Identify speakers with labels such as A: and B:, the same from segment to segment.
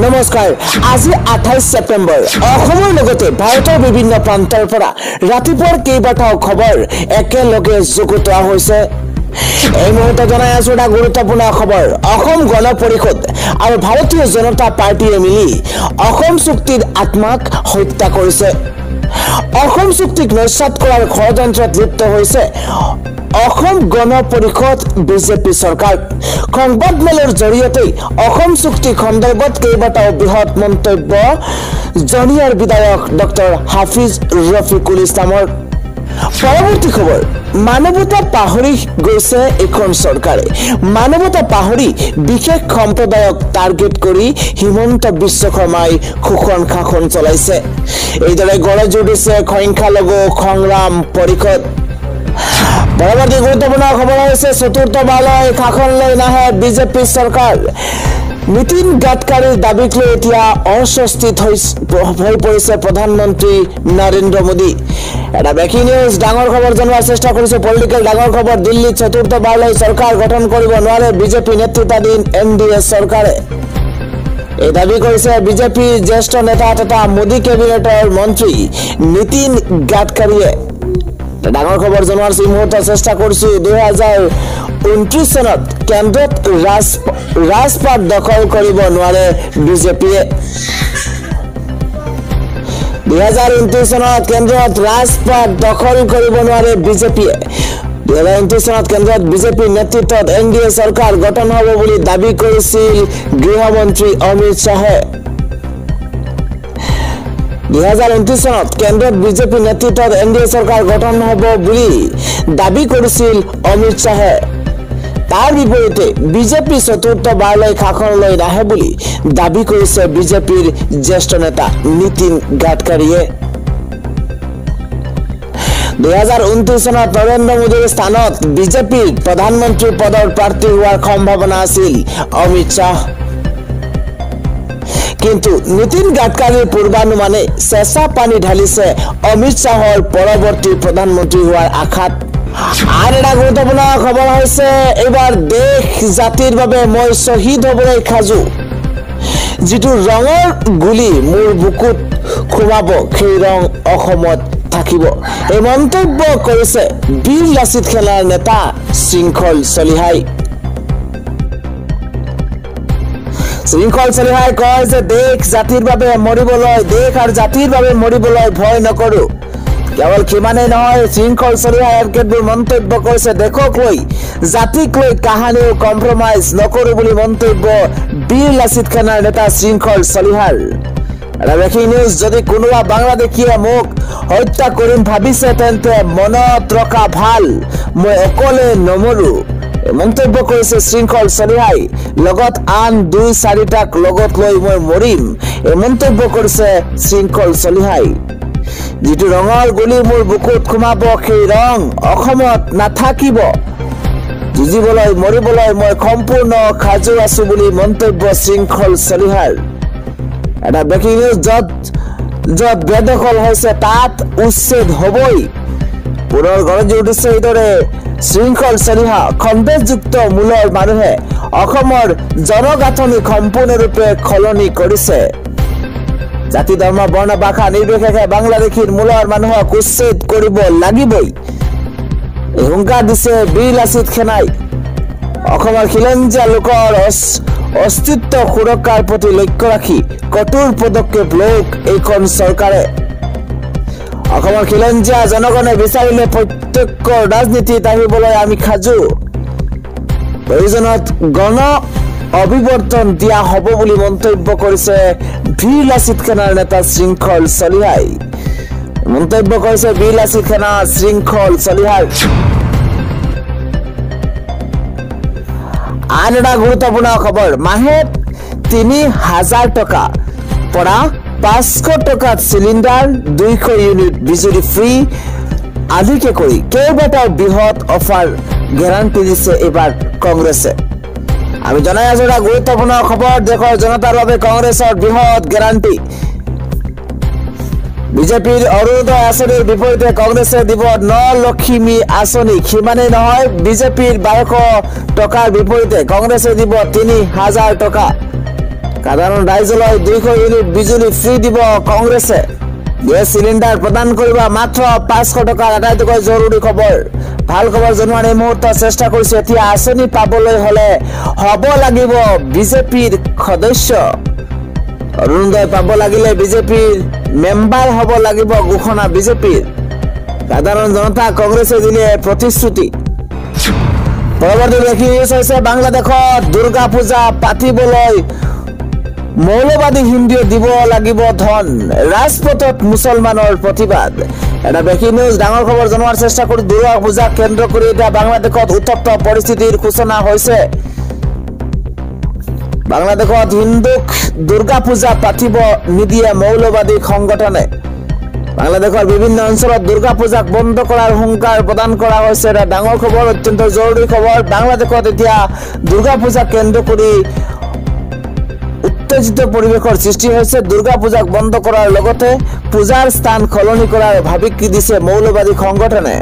A: নমস্কাৰ আজি 28 সেপ্টেম্বৰ অসমৰ লগতে ভাৰতৰ বিভিন্ন প্ৰান্তৰ পৰা ৰাতিপুৱাৰ কেইবাটাও খবৰ একেলগে যুগুতোৱা হৈছে এই মুহূৰ্তে জনাই আছো এটা গুৰুত্বপূৰ্ণ খবৰ অসম গণ পৰিষদ আৰু ভাৰতীয় জনতা পাৰ্টিয়ে মিলি অসম চুক্তিৰ আত্মাক হত্যা কৰিছে অসম চুক্তিক নস্যাৎ কৰাৰ ষড়যন্ত্ৰত লিপ্ত হৈছে অসম গণ পৰিষদ বিজেপি চৰকাৰ সংবাদমেলৰ জৰিয়তে অসম চুক্তি সন্দৰ্ভত কেইবাটাও বৃহৎ মন্তব্য জনিয়াৰ বিধায়ক ডক্টৰ হাফিজ ৰফিকুল ইছলামৰ পৰৱৰ্তী খবৰ মানৱতা পাহৰি গৈছে এখন চৰকাৰে মানৱতা পাহৰি বিশেষ সম্প্ৰদায়ক টাৰ্গেট কৰি হিমন্ত বিশ্ব শৰ্মাই শোষণ শাসন চলাইছে এইদৰে গঢ় দিছে সংখ্যালঘু সংগ্ৰাম পৰিষদ পৰৱৰ্তী গুৰুত্বপূৰ্ণ খবৰ হৈছে চতুৰ্থবাৰলৈ শাসনলৈ নাহে বিজেপি চৰকাৰ নীতিন গাডকাৰীৰ দাবীক লৈ এতিয়া অস্বস্তিত হৈ পৰিছে প্ৰধানমন্ত্ৰী নৰেন্দ্ৰ মোদী এটা ব্ৰেকিং নিউজ ডাঙৰ খবৰ জনোৱাৰ চেষ্টা কৰিছে পলিটিকেল ডাঙৰ খবৰ দিল্লীত চতুৰ্থবাৰলৈ চৰকাৰ গঠন কৰিব নোৱাৰে বিজেপি নেতৃত্বাধীন এনডিএ চৰকাৰে এই দাবী কৰিছে বিজেপিৰ জ্যেষ্ঠ নেতা তথা মোদী কেবিনেটৰ মন্ত্ৰী নীতিন গাডকাৰীয়ে ডাঙৰ খবৰ জনোৱাৰ মুহূৰ্তত চেষ্টা কৰিছো 2029 চনত কেন্দ্ৰত ৰাজপাট দখল কৰিব নোৱাৰে বিজেপিয়ে 2029 চনত কেন্দ্ৰত ৰাজপাট দখল কৰিব নোৱাৰে বিজেপিয়ে 2029 চনত কেন্দ্ৰত বিজেপিৰ নেতৃত্বত এনডিএ চৰকাৰ গঠন হ'ব বুলি দাবী কৰিছিল গৃহমন্ত্ৰী অমিত শ্বাহে 2029 চনত কেন্দ্ৰত বিজেপি নেতৃত্বত এনডিএ চৰকাৰ গঠন হ'ব বুলি দাবী কৰিছিল অমিত শ্বাহে তাৰ বিপৰীতে বিজেপি চতুৰ্থবাৰলৈ শাসনলৈ নাহে বুলি দাবী কৰিছে বিজেপিৰ জ্যেষ্ঠ নেতা নীতিন গাডকাৰীয়ে 2029 চনত নৰেন্দ্ৰ মোদীৰ স্থানত বিজেপিৰ প্ৰধানমন্ত্ৰী পদৰ প্ৰাৰ্থী হোৱাৰ সম্ভাৱনা আছিল অমিত শ্বাহ কিন্তু নীতিন গাডকাৰীৰ পূৰ্বানুমানে চেঁচা পানী ঢালিছে অমিত শ্বাহৰ পৰৱৰ্তী প্ৰধানমন্ত্ৰী হোৱাৰ আশাত আৰু এটা গুৰুত্বপূৰ্ণ খবৰ হৈছে এইবাৰ দেশ জাতিৰ বাবে মই শ্বহীদ হ'বলৈ সাজু যিটো ৰঙৰ গুলি মোৰ বুকুত খুমাব সেই ৰং অসমত থাকিব এই মন্তব্য কৰিছে বীৰ লাচিত সেনাৰ নেতা শৃংখল চলিহাই শৃংখল চলিহাই কয় যে দেশ জাতিৰ বাবে মৰিবলৈ দেশ আৰু জাতিৰ বাবে মৰিবলৈ ভয় নকৰো কেৱল কিমানেই নহয় শৃংখল চলিহাই কেতবোৰ মন্তব্য কৰিছে দেশক লৈ জাতিক লৈ কাহানিও কম্প্ৰমাইজ নকৰো বুলি মন্তব্য বীৰ লাচিত সেনাৰ নেতা শৃংখল চলিহাৰ ব্ৰেকিং নিউজ যদি কোনোবা বাংলাদেশীয়ে মোক হত্যা কৰিম ভাবিছে তেন্তে মনত ৰখা ভাল মই অকলে নমৰো মন্তব্য কৰিছে শৃংখল চলিহাই লগত আন 2-4টাক লগত লৈ মই মৰিম এই মন্তব্য কৰিছে শৃংখল চলিহাই যিটো ৰঙৰ গুলি মোৰ বুকুত খুমাব সেই ৰং অসমত নাথাকিব যুঁজিবলৈ মৰিবলৈ মই সম্পূৰ্ণ সাজু আছো বুলি মন্তব্য শৃংখল চলিহাৰ এটা ব্ৰেকিং নিউজ য'ত বেদখল হৈছে তাত উচ্ছেদ হ'বই পুনৰ গৰজি উঠিছে এইদৰে শৃংখল চলিহা খন্তেজযুক্ত মূলৰ মানুহে অসমৰ জনগাঁথনি সম্পূৰ্ণৰূপে সলনি কৰিছে জাতি ধৰ্ম বৰ্ণ ভাষা নিৰ্বিশেষে বাংলাদেশীৰ মূলৰ মানুহক উচ্ছেদ কৰিব লাগিবই এই হুংকাৰ দিছে বীৰ লাচিত সেনাই অসমৰ খিলঞ্জীয়া লোকৰ অস্তিত্ব সুৰক্ষাৰ প্ৰতি লক্ষ্য ৰাখি কঠোৰ পদক্ষেপ লওক এইখন চৰকাৰে অসমৰ খিলঞ্জীয়া জনগণে বিচাৰিলে প্ৰত্যক্ষ ৰাজনীতিত আহিবলৈ আমি সাজু প্ৰয়োজনত গণ অভিৱৰ্তন দিয়া হ'ব বুলি মন্তব্য কৰিছে বীৰ লাচিত সেনাৰ নেতা শৃংখল চলিহাই মন্তব্য কৰিছে বীৰ লাচিত সেনা শৃংখল চলিহাই আন এটা গুৰুত্বপূৰ্ণ খবৰ মাহে 3000 টকা পৰা 500 টকাত চিলিণ্ডাৰ 200 ইউনিট বিজুলী ফ্ৰী আদিকে কৰি কেইবাটাও বৃহৎ অফাৰ গেৰাণ্টি দিছে এবাৰ কংগ্ৰেছে আমি জনাই আছো এটা গুৰুত্বপূৰ্ণ খবৰ দেশৰ জনতাৰ বাবে কংগ্ৰেছৰ বৃহৎ গেৰাণ্টি বিজেপিৰ অৰুণোদয় আঁচনিৰ বিপৰীতে কংগ্ৰেছে দিব নলক্ষীমী আঁচনি সিমানেই নহয় বিজেপিৰ 1200 টকাৰ বিপৰীতে কংগ্ৰেছে দিব 3000 টকা সাধাৰণ ৰাইজলৈ 200 ইউনিট বিজুলী ফ্ৰী দিব কংগ্ৰেছে গেছ সিলিন্ডাৰ প্ৰদান কৰিব মাত্ৰ 500 টকাৰ আটাইতকৈ জৰুৰী খবৰ ভাল খবৰ জনোৱাৰ এই মুহূৰ্তত চেষ্টা কৰিছে এতিয়া আঁচনি পাবলৈ হলে হ'ব লাগিব বিজেপিৰ সদস্য অৰুণোদয় পাব লাগিলে বিজেপিৰ মেম্বাৰ হ'ব লাগিব ঘোষণা বিজেপিৰ সাধাৰণ জনতা কংগ্ৰেছে দিলে প্ৰতিশ্ৰুতি পৰৱৰ্তী দেখি হৈছে বাংলাদেশত দুৰ্গা পূজা পাতিবলৈ মৌলবাদী হিন্দুৱে দিব লাগিব ধন ৰাজপথত মুছলমানৰ প্ৰতিবাদ এটা ব্ৰেকিং নিউজ ডাঙৰ খবৰ জনোৱাৰ চেষ্টা কৰি দুৰ্গা পূজা কেন্দ্ৰ কৰি এতিয়া বাংলাদেশত উত্তপ্ত পৰিস্থিতিৰ সূচনা হৈছে বাংলাদেশত হিন্দুক দুৰ্গা পূজা পাতিব নিদিয়ে মৌলবাদী সংগঠনে বাংলাদেশৰ বিভিন্ন অঞ্চলত দুৰ্গা পূজাক বন্ধ কৰাৰ হুংকাৰ প্ৰদান কৰা হৈছে এটা ডাঙৰ খবৰ অত্যন্ত জৰুৰী খবৰ বাংলাদেশত এতিয়া দুৰ্গা পূজা কেন্দ্ৰ কৰি উত্তেজিত পৰিৱেশৰ সৃষ্টি হৈছে দুৰ্গা পূজাক বন্ধ কৰাৰ লগতে পূজাৰ স্থান সলনি কৰাৰ ভাবুকি দিছে মৌলবাদী সংগঠনে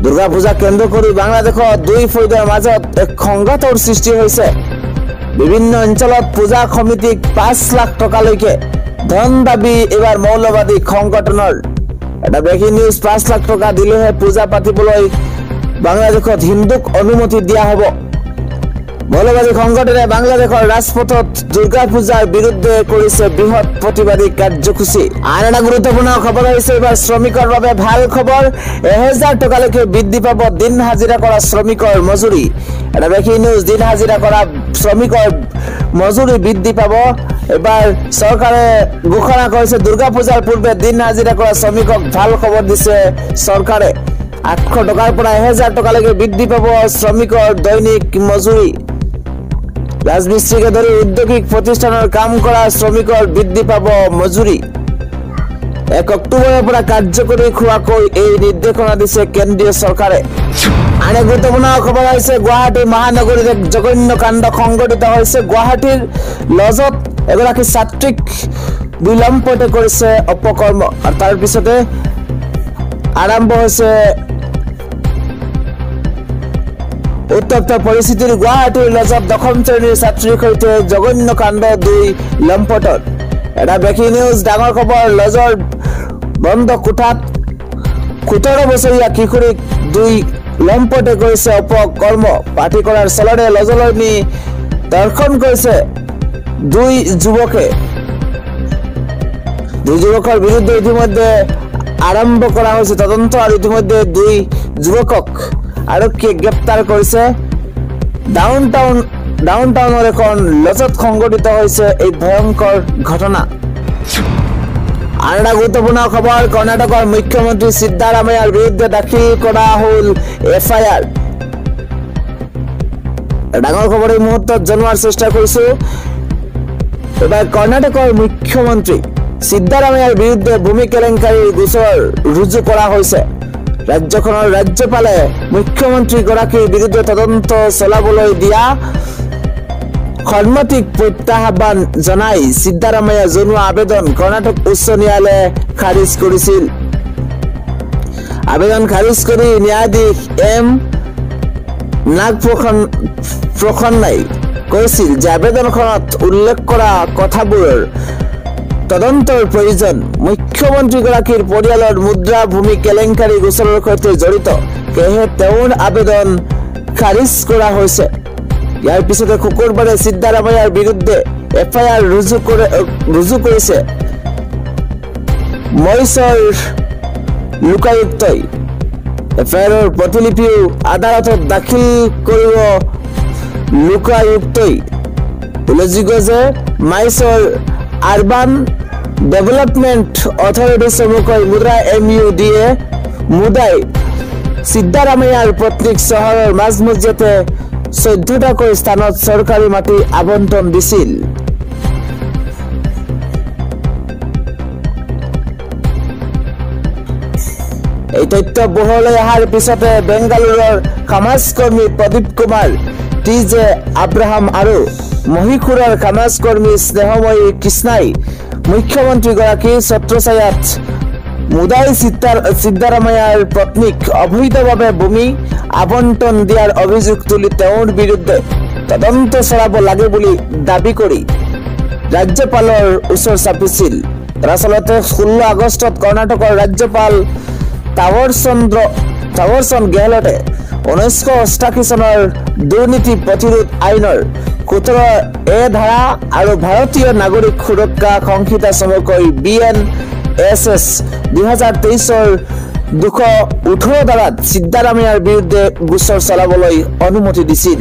A: দুৰ্গা পূজা কেন্দ্ৰ কৰি বাংলাদেশত দুই ফৈদৰ মাজত এক সংঘাতৰ সৃষ্টি হৈছে বিভিন্ন অঞ্চলত পূজা সমিতিক 5 লাখ টকালৈকে ধন দাবী এবাৰ মৌলবাদী সংগঠনৰ এটা ব্ৰেকিং নিউজ 5 লাখ টকা দিলেহে পূজা পাতিবলৈ বাংলাদেশত হিন্দুক অনুমতি দিয়া হ'ব মৌলবাদী সংগঠনে বাংলাদেশৰ ৰাজপথত দুৰ্গা পূজাৰ বিৰুদ্ধে কৰিছে বৃহৎ প্ৰতিবাদী কাৰ্যসূচী আন এটা গুৰুত্বপূৰ্ণ খবৰ হৈছে এবাৰ শ্ৰমিকৰ বাবে ভাল খবৰ 1000 টকালৈকে বৃদ্ধি পাব দিন হাজিৰা কৰা শ্ৰমিকৰ মজুৰি এটা ব্ৰেকিং নিউজ দিন হাজিৰা কৰা শ্ৰমিকৰ মজুৰি বৃদ্ধি পাব এবাৰ চৰকাৰে ঘোষণা কৰিছে দুৰ্গা পূজাৰ পূৰ্বে দিন হাজিৰা কৰা শ্ৰমিকক ভাল খবৰ দিছে চৰকাৰে 800 টকাৰ পৰা 1000 টকালৈকে বৃদ্ধি পাব শ্ৰমিকৰ দৈনিক মজুৰি ৰাজমিস্ত্ৰীকে ধৰি উদ্যোগিক প্ৰতিষ্ঠানৰ কাম কৰা শ্ৰমিকৰ বৃদ্ধি পাব মজুৰি 1 অক্টোবৰৰ পৰা কাৰ্যকৰী হোৱাকৈ এই নিৰ্দেশনা দিছে কেন্দ্ৰীয় চৰকাৰে আন এক গুৰুত্বপূৰ্ণ খবৰ হৈছে গুৱাহাটী মহানগৰীত এক জঘন্য কাণ্ড সংঘটিত হৈছে গুৱাহাটীৰ লজত এগৰাকী ছাত্ৰীক বিলম্বতে কৰিছে অপকৰ্ম আৰু তাৰ পিছতে আৰম্ভ হৈছে উত্তপ্ত পৰিস্থিতিৰ গুৱাহাটীৰ লজত 10ম শ্ৰেণীৰ ছাত্ৰীৰ সৈতে জঘন্য কাণ্ড দুই লম্পটৰ এটা ব্ৰেকিং নিউজ ডাঙৰ খবৰ লজৰ বন্ধ কোঠাত 17 বছৰীয়া কিশোৰীক দুই লম্পটে কৰিছে অপকৰ্ম পাৰ্টি কৰাৰ চলতে লজলৈ নি দৰ্শন কৰিছে দুই যুৱকৰ বিৰুদ্ধে ইতিমধ্যে আৰম্ভ কৰা হৈছে তদন্ত আৰু ইতিমধ্যে দুই যুৱকক আৰক্ষীয়ে গ্ৰেপ্তাৰ কৰিছে ডাউনটাউনৰ এখন লজত সংঘটিত হৈছে এই ভয়ংকৰ ঘটনা আন এটা গুৰুত্বপূৰ্ণ খবৰ কৰ্ণাটকৰ মুখ্যমন্ত্ৰী সিদ্ধাৰামায়াৰ বিৰুদ্ধে দাখিল কৰা হল FIR ডাঙৰ খবৰ এই মুহূৰ্তত জনোৱাৰ চেষ্টা কৰিছো এবাৰ কৰ্ণাটকৰ মুখ্যমন্ত্ৰী সিদ্ধাৰামায়াৰ বিৰুদ্ধে ভূমি কেলেংকাৰীৰ গোচৰ ৰুজু কৰা হৈছে ৰাজ্যখনৰ ৰাজ্যপালে মুখ্যমন্ত্ৰী গৰাকীৰ বিৰুদ্ধে তদন্ত চলাবলৈ দিয়া সন্মতিক প্ৰত্যাহ্বান জনাই সিদ্ধাৰামায়া জনোৱা আবেদন কৰ্ণাটক উচ্চ ন্যায়ালয়ে খাৰিজ কৰিছিল আবেদন খাৰিজ কৰি ন্যায়াধীশ M নাগপ্ৰসন্নাই কৈছিল যে আবেদনখনত উল্লেখ কৰা কথাবোৰৰ তদন্তৰ প্ৰয়োজন মুখ্যমন্ত্ৰী গৰাকীৰ পৰিয়ালৰ মুদ্ৰা ভূমি কেলেংকাৰী গোচৰৰ সৈতে জড়িত কেহে তেওঁৰ আবেদন খাৰিজ কৰা হৈছে ইয়াৰ পিছতে শুকুৰবাৰে সিদ্ধাৰামায়াৰ বিৰুদ্ধে FIR ৰুজু কৰিছে মৈছৰ লোকায়ুক্তই FIRৰ প্ৰতিলিপিও আদালতত দাখিল কৰিব লোকায়ুক্তই উল্লেখযোগ্য যে মৈছৰ আৰবান ডেভেলপমেন্ট অথৰিটি চমুকৈ মুদ্ৰা MUDA মুদাই সিদ্ধাৰামায়াৰ পত্নীক চহৰৰ মাজমজিয়াতে 14টাকৈ স্থানত চৰকাৰী মাটি আবণ্টন দিছিল এই তথ্য বহলৈ অহাৰ পিছতে বেংগালুৰুৰ সমাজকৰ্মী প্ৰদীপ কুমাৰ TJ আব্ৰাহাম আৰু মহিশুৰৰ সমাজকৰ্মী স্নেহময়ী কৃষ্ণাই মুখ্যমন্ত্ৰী গৰাকী ছত্ৰছায়াত মুদাই সিদ্ধাৰামায়াৰ পত্নীক অবৈধভাৱে ভূমি আবণ্টন দিয়াৰ অভিযোগ তুলি তেওঁৰ বিৰুদ্ধে তদন্ত চলাব লাগে বুলি দাবী কৰি ৰাজ্যপালৰ ওচৰ চাপিছিল। দৰাচলতে 16 আগষ্টত কৰ্ণাটকৰ ৰাজ্যপাল তাৱৰচন্দ গেহলটে 1988 চনৰ দুৰ্নীতি প্ৰতিৰোধ আইনৰ 17A ধাৰা আৰু ভাৰতীয় নাগৰিক সুৰক্ষা সংহিতা চমুকৈ BNSS 2023ৰ 218 ধাৰাত সিদ্ধাৰামায়াৰ বিৰুদ্ধে গোচৰ চলাবলৈ অনুমতি দিছিল।